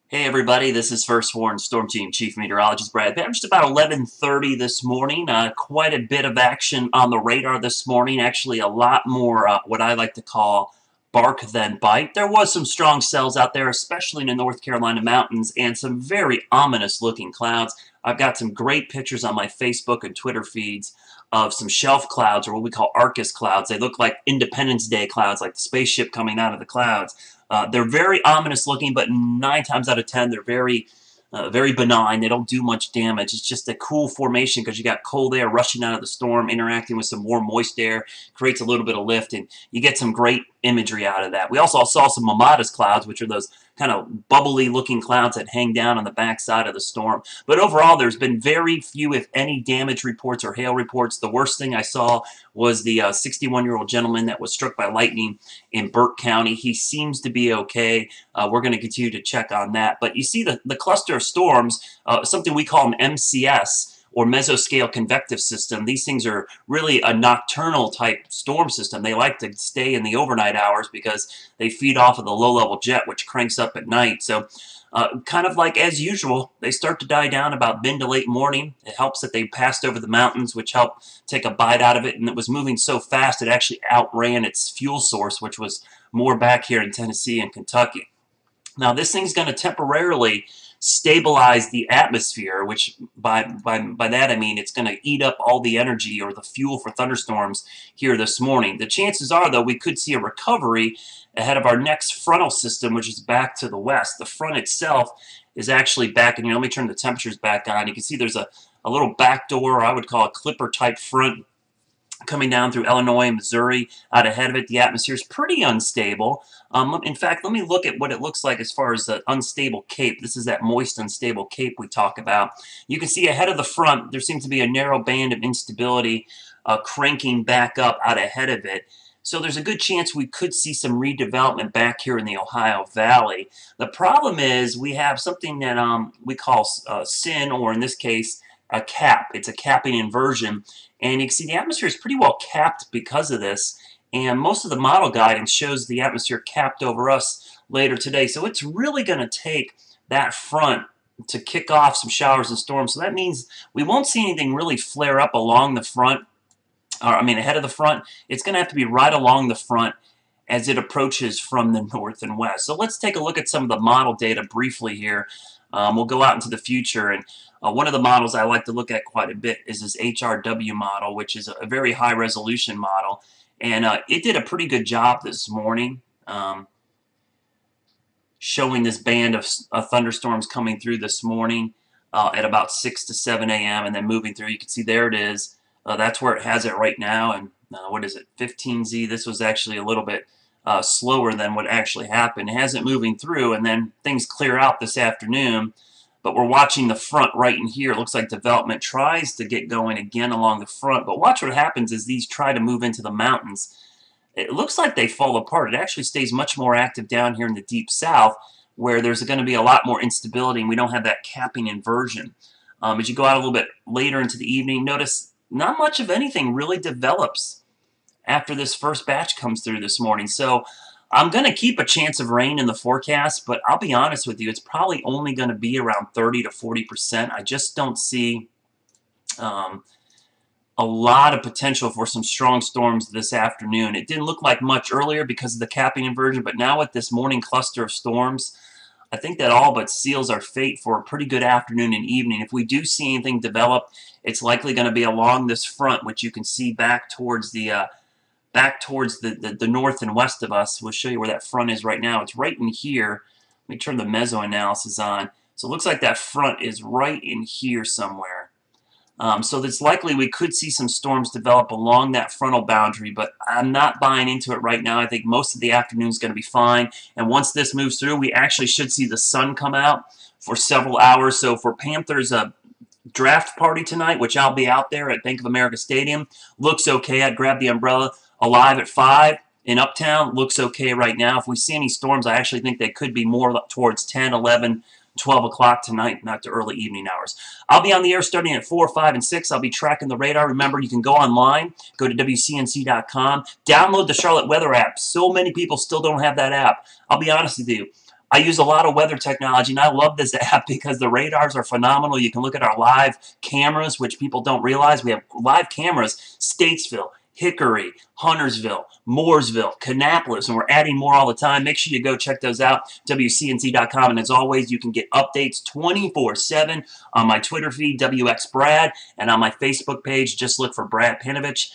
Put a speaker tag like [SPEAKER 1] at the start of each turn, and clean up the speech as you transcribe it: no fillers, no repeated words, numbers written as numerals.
[SPEAKER 1] Hey everybody, this is First Warn Storm Team Chief Meteorologist Brad Pitt. Just about 11:30 this morning. Quite a bit of action on the radar this morning. Actually, a lot more what I like to call bark than bite. There was some strong cells out there, especially in the North Carolina mountains, and some very ominous looking clouds. I've got some great pictures on my Facebook and Twitter feeds of some shelf clouds, or what we call Arcus clouds. They look like Independence Day clouds, like the spaceship coming out of the clouds. They're very ominous looking, but 9 times out of 10, they're very benign. They don't do much damage. It's just a cool formation because you got cold air rushing out of the storm, interacting with some warm, moist air, creates a little bit of lift, and you get some great imagery out of that. We also saw some Mamadas clouds, which are those kind of bubbly looking clouds that hang down on the backside of the storm. But overall, there's been very few, if any, damage reports or hail reports. The worst thing I saw was the 61-year-old gentleman that was struck by lightning in Burke County. He seems to be okay. We're going to continue to check on that. But you see the cluster of storms, something we call an MCS, or mesoscale convective system. These things are really a nocturnal type storm system. They like to stay in the overnight hours because they feed off of the low-level jet, which cranks up at night. So kind of like as usual, they start to die down about mid to late morning. It helps that they passed over the mountains, which helped take a bite out of it, and it was moving so fast it actually outran its fuel source, which was more back here in Tennessee and Kentucky. Now, this thing's going to temporarily stabilize the atmosphere, which by that I mean it's going to eat up all the energy or the fuel for thunderstorms here this morning. The chances are, though, we could see a recovery ahead of our next frontal system, which is back to the west. The front itself is actually back, and let me turn the temperatures back on. You can see there's a little back door, or I would call a clipper type front coming down through Illinois and Missouri. Out ahead of it, the atmosphere is pretty unstable. In fact, let me look at what it looks like as far as the unstable cape. This is that moist, unstable cape we talk about. You can see ahead of the front, there seems to be a narrow band of instability cranking back up out ahead of it. So there's a good chance we could see some redevelopment back here in the Ohio Valley. The problem is we have something that we call SIN, or in this case, a cap. It's a capping inversion. And you can see the atmosphere is pretty well capped because of this. And most of the model guidance shows the atmosphere capped over us later today. So it's really going to take that front to kick off some showers and storms. So that means we won't see anything really flare up along the front, or I mean ahead of the front. It's going to have to be right along the front as it approaches from the north and west. So let's take a look at some of the model data briefly here. We'll go out into the future, and one of the models I like to look at quite a bit is this HRW model, which is a very high resolution model, and it did a pretty good job this morning showing this band of thunderstorms coming through this morning at about 6 to 7 a.m. and then moving through. You can see there it is. That's where it has it right now, and what is it, 15Z? This was actually a little bit slower than what actually happened. It has it moving through, and then things clear out this afternoon. But we're watching the front right in here. It looks like development tries to get going again along the front. But watch what happens as these try to move into the mountains. It looks like they fall apart. It actually stays much more active down here in the deep south, where there's going to be a lot more instability, and we don't have that capping inversion. As you go out a little bit later into the evening, notice not much of anything really develops after this first batch comes through this morning. So I'm going to keep a chance of rain in the forecast, but I'll be honest with you, it's probably only going to be around 30 to 40%. I just don't see a lot of potential for some strong storms this afternoon. It didn't look like much earlier because of the capping inversion, but now with this morning cluster of storms, I think that all but seals our fate for a pretty good afternoon and evening. If we do see anything develop, it's likely going to be along this front, which you can see back towards the north and west of us. We'll show you where that front is right now. It's right in here. Let me turn the meso analysis on. So it looks like that front is right in here somewhere. So it's likely we could see some storms develop along that frontal boundary, but I'm not buying into it right now. I think most of the afternoon is going to be fine. And once this moves through, we actually should see the sun come out for several hours. So for Panthers' draft party tonight, which I'll be out there at Bank of America Stadium, looks okay. I'd grab the umbrella. Alive at 5 in Uptown looks okay right now. If we see any storms, I actually think they could be more towards 10, 11, 12 o'clock tonight, not the early evening hours. I'll be on the air starting at 4, 5, and 6. I'll be tracking the radar. Remember, you can go online, go to WCNC.com, download the Charlotte Weather app. So many people still don't have that app. I'll be honest with you. I use a lot of weather technology, and I love this app because the radars are phenomenal. You can look at our live cameras, which people don't realize. We have live cameras, Statesville, Hickory, Huntersville, Mooresville, Kannapolis, and we're adding more all the time. Make sure you go check those out, WCNC.com. And as always, you can get updates 24/7 on my Twitter feed, WXBrad, and on my Facebook page. Just look for Brad Panovich.